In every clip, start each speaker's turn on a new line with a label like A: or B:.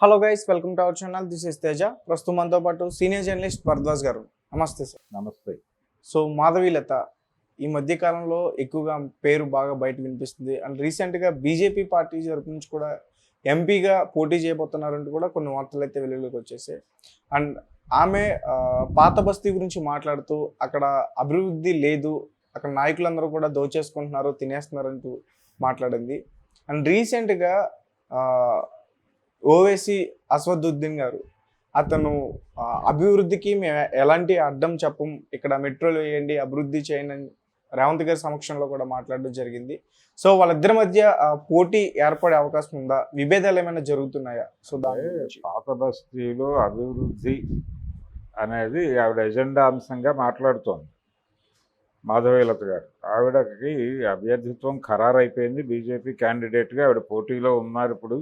A: Hello guys, welcome to our channel. This is Teja. ప్రస్తుతం మనతో పాటు సీనియర్ జర్నలిస్ట్ భరద్వాజ్ గారు. నమస్తే సార్.
B: నమస్తే.
A: సో మాధవీలత ఈ మధ్య కాలంలో ఎక్కువగా పేరు బాగా బయట వినిపిస్తుంది. అండ్ రీసెంట్గా బీజేపీ పార్టీ తరపు నుంచి కూడా ఎంపీగా పోటీ చేయబోతున్నారంటూ కూడా కొన్ని వార్తలు అయితే వెలుగులోకి వచ్చేసాయి. అండ్ ఆమె పాత బస్తీ గురించి మాట్లాడుతూ అక్కడ అభివృద్ధి లేదు, అక్కడ నాయకులందరూ కూడా దోచేసుకుంటున్నారు, తినేస్తున్నారంటూ మాట్లాడింది. అండ్ రీసెంట్గా ఓవైసీ అసదుద్దీన్ గారు అతను అభివృద్ధికి మేము ఎలాంటి అడ్డం చెప్పం, ఇక్కడ మెట్రోలు వేయండి, అభివృద్ధి చేయండి అని రేవంత్ గారి సమక్షంలో కూడా మాట్లాడడం జరిగింది. సో వాళ్ళిద్దరి మధ్య పోటీ ఏర్పడే అవకాశం ఉందా? విభేదాలు ఏమైనా జరుగుతున్నాయా? సో
B: పాత బస్తీలో అభివృద్ధి అనేది ఆవిడ ఎజెండా అంశంగా మాట్లాడుతోంది మాధవీలత గారు. ఆవిడకి అభ్యర్థిత్వం ఖరారైపోయింది. బీజేపీ క్యాండిడేట్గా ఆవిడ పోటీలో ఉన్నారు. ఇప్పుడు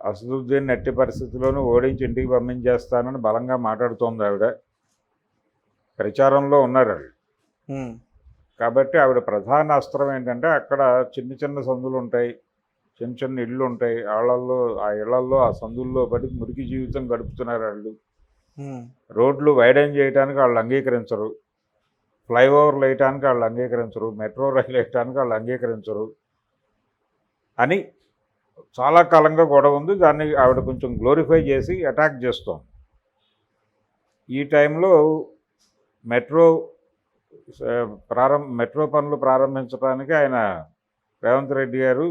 B: అసదుద్దీన్ ఎట్టి పరిస్థితుల్లోనూ ఓడించి ఇంటికి పంపించేస్తానని బలంగా మాట్లాడుతోంది ఆవిడ. ప్రచారంలో ఉన్నారు వాళ్ళు. కాబట్టి ఆవిడ ప్రధాన అస్త్రం ఏంటంటే అక్కడ చిన్న చిన్న సందులు ఉంటాయి, చిన్న చిన్న ఇళ్ళు ఉంటాయి, ఆ ఇళ్లలో ఆ సందుల్లో పడి మురికి జీవితం గడుపుతున్నారు వాళ్ళు. రోడ్లు వైడెన్ చేయడానికి వాళ్ళు అంగీకరించరు, ఫ్లైఓవర్లు వేయటానికి వాళ్ళు అంగీకరించరు, మెట్రో రైలు వేయటానికి వాళ్ళు అంగీకరించరు అని చాలా కాలంగా గొడవ ఉంది. దాన్ని ఆవిడ కొంచెం గ్లోరిఫై చేసి అటాక్ చేస్తాం. ఈ టైంలో మెట్రో పనులు ప్రారంభించడానికి ఆయన రేవంత్ రెడ్డి గారు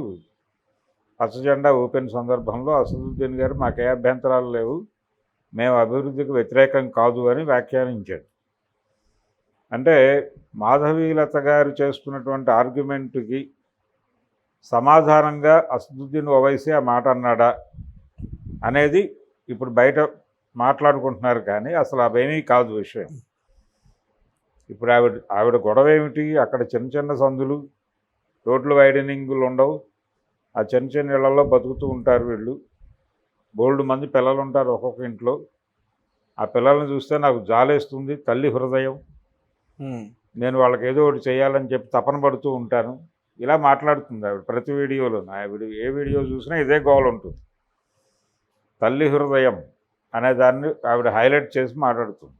B: పచ్చజెండా ఊపిన సందర్భంలో అసదుద్దీన్ గారు మాకే అభ్యంతరాలు లేవు, మేము అభివృద్ధికి వ్యతిరేకం కాదు అని వ్యాఖ్యానించాడు. అంటే మాధవీలత గారు చేస్తున్నటువంటి ఆర్గ్యుమెంట్కి సమాధానంగా అసదుద్దీన్ ఓవైసీ ఆ మాట అన్నాడా అనేది ఇప్పుడు బయట మాట్లాడుకుంటున్నారు. కానీ అసలు అవేమీ కాదు విషయం. ఇప్పుడు ఆవిడ గొడవ ఏమిటి? అక్కడ చిన్న చిన్న సందులు, రోడ్లు వైడనింగులు ఉండవు, ఆ చిన్న చిన్న ఇళ్లలో బతుకుతూ ఉంటారు వీళ్ళు. బోల్డ్ మంది పిల్లలు ఉంటారు ఒక్కొక్క ఇంట్లో. ఆ పిల్లల్ని చూస్తే నాకు జాలేస్తుంది, తల్లి హృదయం, నేను వాళ్ళకి ఏదో ఒకటి చేయాలని చెప్పి తపన పడుతూ ఉంటాను. ఇలా మాట్లాడుతుంది ఆవిడ ప్రతి వీడియోలో. ఆవిడ ఏ వీడియో చూసినా ఇదే గోల్ ఉంటుంది. తల్లి హృదయం అనే దాన్ని ఆవిడ హైలైట్ చేసి మాట్లాడుతుంది.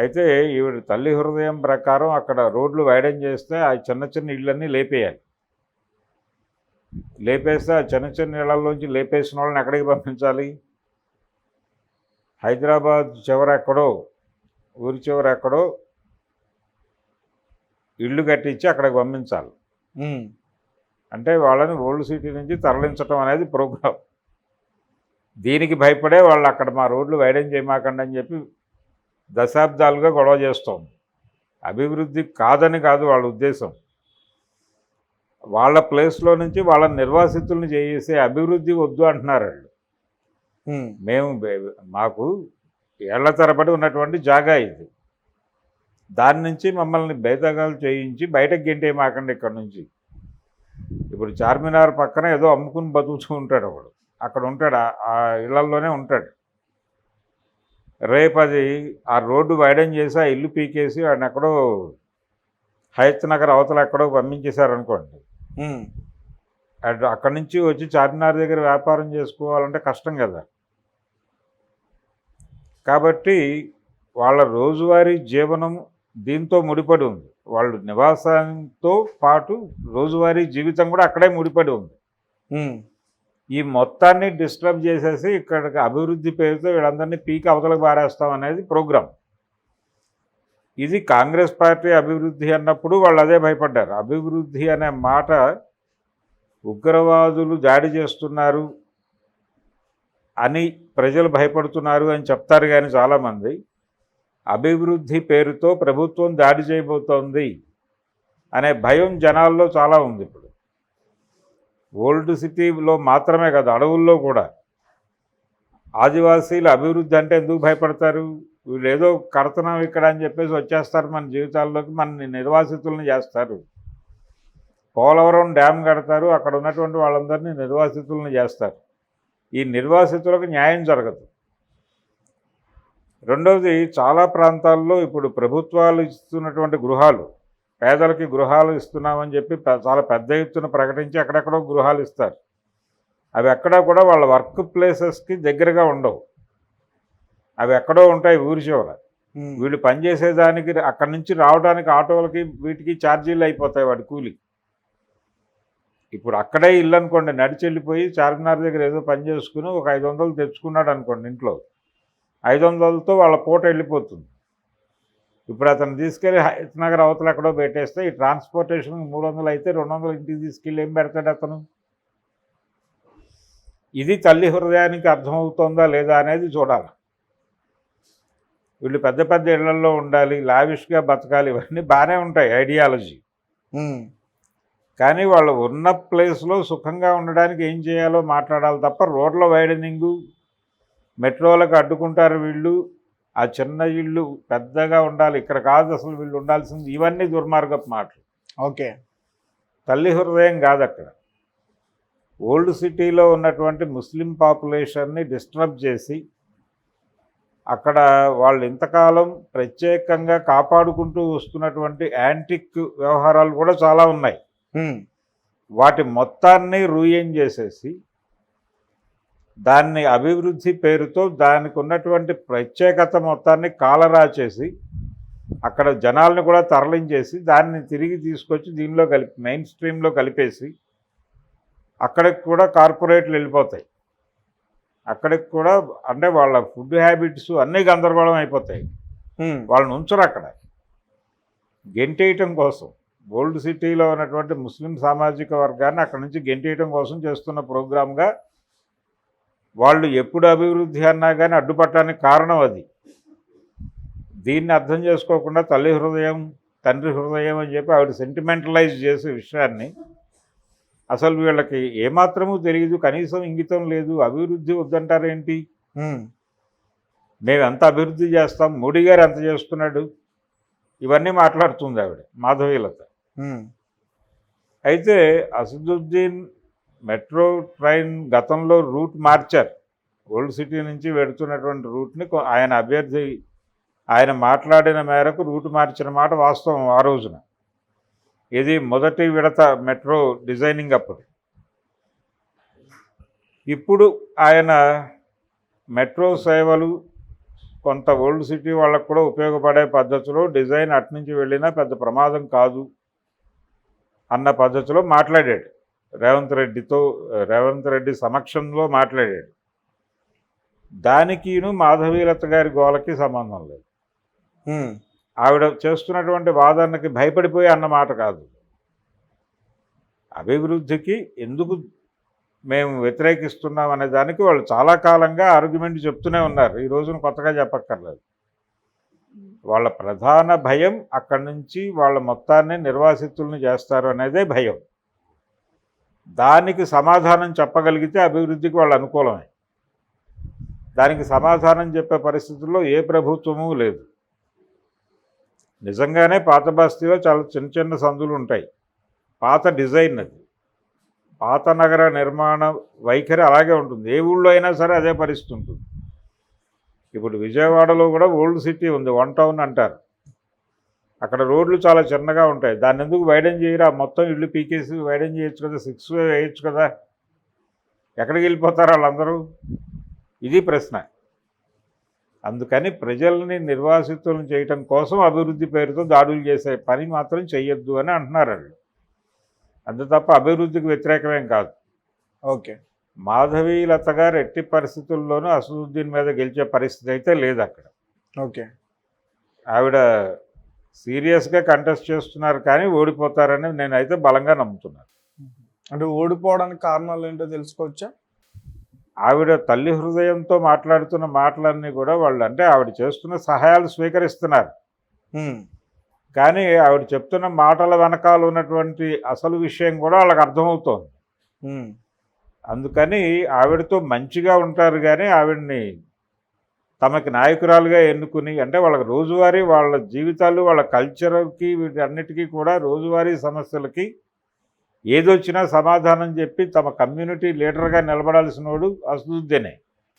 B: అయితే ఈవిడ తల్లి హృదయం ప్రకారం అక్కడ రోడ్లు వైడెన్ చేస్తే ఆ చిన్న చిన్న ఇళ్ళన్నీ లేపేయాలి. లేపేస్తే ఆ చిన్న చిన్న ఇళ్లలోంచి లేపేసిన వాళ్ళని ఎక్కడికి పంపించాలి? హైదరాబాద్ చివరెక్కడో, ఊరి చివరెక్కడో ఇళ్ళు కట్టించి అక్కడికి పంపించాలి. అంటే వాళ్ళని ఓల్డ్ సిటీ నుంచి తరలించడం అనేది ప్రోగ్రాం. దీనికి భయపడే వాళ్ళు అక్కడ మా రోడ్లు వైడెన్ చేయమాకండి అని చెప్పి దశాబ్దాలుగా గొడవ చేస్తోంది. అభివృద్ధి కాదని కాదు వాళ్ళ ఉద్దేశం. వాళ్ళ ప్లేస్లో నుంచి వాళ్ళ నిర్వాసితుల్ని చేసే అభివృద్ధి వద్దు అంటున్నారు వాళ్ళు. మాకు ఏళ్ల తరబడి ఉన్నటువంటి జాగా ఇది, దాని నుంచి మమ్మల్ని బేతగాలు చేయించి బయటకు గెంటేయమాకండి ఇక్కడ నుంచి. ఇప్పుడు చార్మినార్ పక్కన ఏదో అమ్ముకుని బతుకుతూ ఉంటాడు ఒకడు, అక్కడ ఉంటాడు, ఆ ఇళ్లలోనే ఉంటాడు. రేపు అది ఆ రోడ్డు వైడెన్ చేసి ఆ ఇల్లు పీకేసి వాడిని ఎక్కడో హయత్ నగర్ అవతల ఎక్కడో పంపించేశారనుకోండి, అక్కడి నుంచి వచ్చి చార్మినార్ దగ్గర వ్యాపారం చేసుకోవాలంటే కష్టం కదా. కాబట్టి వాళ్ళ రోజువారీ జీవనం దీంతో ముడిపడి ఉంది. వాళ్ళు నివాసంతో పాటు రోజువారీ జీవితం కూడా అక్కడే ముడిపడి ఉంది. ఈ మొత్తాన్ని డిస్టర్బ్ చేసేసి ఇక్కడికి అభివృద్ధి పేరుతో వీళ్ళందరినీ పీకి అవతలకు పారేస్తాం అనేది ప్రోగ్రాం. ఇది కాంగ్రెస్ పార్టీ అభివృద్ధి అన్నప్పుడు వాళ్ళు అదే భయపడ్డారు. అభివృద్ధి అనే మాట ఉగ్రవాదులు దాడి చేస్తున్నారు అని ప్రజలు భయపడుతున్నారు అని చెప్తారు. కానీ చాలామంది అభివృద్ధి పేరుతో ప్రభుత్వం దాడి చేయబోతోంది అనే భయం జనాల్లో చాలా ఉంది. ఇప్పుడు ఓల్డ్ సిటీలో మాత్రమే కాదు, అడవుల్లో కూడా ఆదివాసీలు అభివృద్ధి అంటే ఎందుకు భయపడతారు? వీళ్ళు ఏదో కడతనం ఇక్కడ అని చెప్పేసి వచ్చేస్తారు మన జీవితాల్లోకి, మన నిర్వాసితులను చేస్తారు. పోలవరం డ్యామ్ కడతారు, అక్కడ ఉన్నటువంటి వాళ్ళందరినీ నిర్వాసితులను చేస్తారు. ఈ నిర్వాసితులకు న్యాయం జరగదు. రెండవది, చాలా ప్రాంతాల్లో ఇప్పుడు ప్రభుత్వాలు ఇస్తున్నటువంటి గృహాలు, పేదలకి గృహాలు ఇస్తున్నామని చెప్పి చాలా పెద్ద ఎత్తున ప్రకటించి అక్కడెక్కడో గృహాలు ఇస్తారు. అవి ఎక్కడా కూడా వాళ్ళ వర్క్ ప్లేసెస్కి దగ్గరగా ఉండవు. అవి ఎక్కడో ఉంటాయి ఊరి చివర. వీళ్ళు పనిచేసేదానికి అక్కడి నుంచి రావడానికి ఆటోలకి వీటికి ఛార్జీలు అయిపోతాయి వాడి కూలి. ఇప్పుడు అక్కడే ఇల్లు అనుకోండి, నడిచి వెళ్ళిపోయి చార్మినార్ దగ్గర ఏదో పని చేసుకుని ఒక 500 తెచ్చుకున్నాడు అనుకోండి ఇంట్లో, 500తో వాళ్ళ పూట వెళ్ళిపోతుంది. ఇప్పుడు అతను తీసుకెళ్ళి హయత్ నగర్ అవతల ఎక్కడో పెట్టేస్తే ఈ ట్రాన్స్పోర్టేషన్ 300 అయితే 200 ఇంటికి తీసుకెళ్ళి ఏం పెడతాడు అతను? ఇది తల్లి హృదయానికి అర్థమవుతుందా లేదా అనేది చూడాలి. వీళ్ళు పెద్ద పెద్ద ఇళ్లల్లో ఉండాలి, లావిష్గా బతకాలి, ఇవన్నీ బాగానే ఉంటాయి ఐడియాలజీ. కానీ వాళ్ళు ఉన్న ప్లేస్లో సుఖంగా ఉండడానికి ఏం చేయాలో మాట్లాడాలి తప్ప రోడ్ల వైడనింగు, మెట్రోలకు అడ్డుకుంటారు వీళ్ళు, ఆ చిన్న ఇళ్ళు పెద్దగా ఉండాలి, ఇక్కడ కాదు అసలు వీళ్ళు ఉండాల్సింది, ఇవన్నీ దుర్మార్గపు మాటలు.
A: ఓకే,
B: తల్లి హృదయం కాదు అక్కడ. ఓల్డ్ సిటీలో ఉన్నటువంటి ముస్లిం పాపులేషన్ని డిస్టర్బ్ చేసి అక్కడ వాళ్ళు ఇంతకాలం ప్రత్యేకంగా కాపాడుకుంటూ వస్తున్నటువంటి యాంటిక్ వ్యవహారాలు కూడా చాలా ఉన్నాయి. వాటి మొత్తాన్ని రూయం చేసేసి దాన్ని అభివృద్ధి పేరుతో దానికి ఉన్నటువంటి ప్రత్యేకత మొత్తాన్ని కాలరాచేసి అక్కడ జనాల్ని కూడా తరలించేసి దాన్ని తిరిగి తీసుకొచ్చి దీనిలో మెయిన్ స్ట్రీమ్లో కలిపేసి అక్కడికి కూడా కార్పొరేట్లు వెళ్ళిపోతాయి. అక్కడికి కూడా అంటే వాళ్ళ ఫుడ్ హ్యాబిట్స్ అన్నీ గందరగోళం అయిపోతాయి. వాళ్ళని ఉంచరు అక్కడ గెంటేయటం కోసం. ఓల్డ్ సిటీలో ఉన్నటువంటి ముస్లిం సామాజిక వర్గాన్ని అక్కడి నుంచి గెంటేయటం కోసం చేస్తున్న ప్రోగ్రామ్గా వాళ్ళు ఎప్పుడు అభివృద్ధి అన్నా కానీ అడ్డుపట్టడానికి కారణం అది. దీన్ని అర్థం చేసుకోకుండా తల్లి హృదయం తండ్రి హృదయం అని చెప్పి ఆవిడ సెంటిమెంటలైజ్ చేసే విషయాన్ని, అసలు వీళ్ళకి ఏమాత్రమూ తెలియదు, కనీసం ఇంగితం లేదు. అభివృద్ధి వద్దంటారేంటి? మేము ఎంత అభివృద్ధి చేస్తాం, మోడీ గారు ఎంత చేస్తున్నాడు, ఇవన్నీ మాట్లాడుతుంది ఆవిడ మాధవీలత. అయితే అసదుద్దీన్ మెట్రో ట్రైన్ గతంలో రూట్ మార్చారు. ఓల్డ్ సిటీ నుంచి వెడుతున్నటువంటి రూట్ని ఆయన మాట్లాడిన మేరకు రూట్ మార్చిన మాట వాస్తవం ఆ రోజున. ఇది మొదటి విడత మెట్రో డిజైనింగ్ అప్పుడు. ఇప్పుడు ఆయన మెట్రో సేవలు కొంత ఓల్డ్ సిటీ వాళ్ళకు కూడా ఉపయోగపడే పద్ధతిలో డిజైన్ అట్నుంచి వెళ్ళినా పెద్ద ప్రమాదం కాదు అన్న పద్ధతిలో మాట్లాడాడు. రేవంత్ రెడ్డి సమక్షంలో మాట్లాడాడు. దానికిను మాధవీలత గారి గోలకి సంబంధం లేదు. ఆవిడ చేస్తున్నటువంటి వాదనకి భయపడిపోయి అన్నమాట కాదు. అభివృద్ధికి ఎందుకు మేము వ్యతిరేకిస్తున్నాం అనే దానికి వాళ్ళు చాలా కాలంగా ఆర్గ్యుమెంట్ చెప్తూనే ఉన్నారు. ఈ రోజున కొత్తగా చెప్పక్కర్లేదు. వాళ్ళ ప్రధాన భయం అక్కడి నుంచి వాళ్ళ మొత్తాన్ని నిర్వాసితుల్ని చేస్తారు అనేదే భయం. దానికి సమాధానం చెప్పగలిగితే అభివృద్ధికి వాళ్ళు అనుకూలమే. దానికి సమాధానం చెప్పే పరిస్థితుల్లో ఏ ప్రభుత్వమూ లేదు. నిజంగానే పాత బస్తీలో చాలా చిన్న చిన్న సందులు ఉంటాయి. పాత డిజైన్ అది, పాత నగర నిర్మాణ వైఖరి అలాగే ఉంటుంది. ఏ ఊళ్ళో అయినా సరే అదే పరిస్థితి ఉంటుంది. ఇప్పుడు విజయవాడలో కూడా ఓల్డ్ సిటీ ఉంది, 1 టౌన్ అంటారు. అక్కడ రోడ్లు చాలా చిన్నగా ఉంటాయి. దాన్ని ఎందుకు వైడెన్ చేయరు? ఆ మొత్తం ఇళ్ళు పీకేసి వైడెన్ చేయొచ్చు కదా, 6 వే వేయచ్చు కదా. ఎక్కడికి వెళ్ళిపోతారు వాళ్ళందరూ? ఇది ప్రశ్న. అందుకని ప్రజల్ని నిర్వాసితులను చేయటం కోసం అభివృద్ధి పేరుతో దాడులు చేసే పని మాత్రం చెయ్యొద్దు అని అంటున్నారు వాళ్ళు. అంతే తప్ప అభివృద్ధికి వ్యతిరేకమేం కాదు.
A: ఓకే,
B: మాధవీలత గారు ఎట్టి పరిస్థితుల్లోనూ అసదుద్దీన్ మీద గెలిచే పరిస్థితి అయితే లేదు అక్కడ.
A: ఓకే,
B: ఆవిడ సీరియస్గా కంటెస్ట్ చేస్తున్నారు కానీ ఓడిపోతారని నేనైతే బలంగా నమ్ముతున్నాను.
A: అంటే ఓడిపోవడానికి కారణాలు ఏంటో తెలుసుకోవచ్చా?
B: ఆవిడ తల్లి హృదయంతో మాట్లాడుతున్న మాటలన్నీ కూడా వాళ్ళు అంటే ఆవిడ చేస్తున్న సహాయాలు స్వీకరిస్తున్నారు. కానీ ఆవిడ చెప్తున్న మాటల వెనకాల ఉన్నటువంటి అసలు విషయం కూడా వాళ్ళకి అర్థమవుతోంది. అందుకని ఆవిడతో మంచిగా ఉంటారు కానీ ఆవిడ్ని తమకి నాయకురాలుగా ఎన్నుకుని అంటే వాళ్ళకి రోజువారీ వాళ్ళ జీవితాలు వాళ్ళ కల్చర్కి వీటన్నిటికీ కూడా రోజువారీ సమస్యలకి ఏదొచ్చినా సమాధానం చెప్పి తమ కమ్యూనిటీ లీడర్గా నిలబడాల్సిన వాడు అసదుద్దీనే.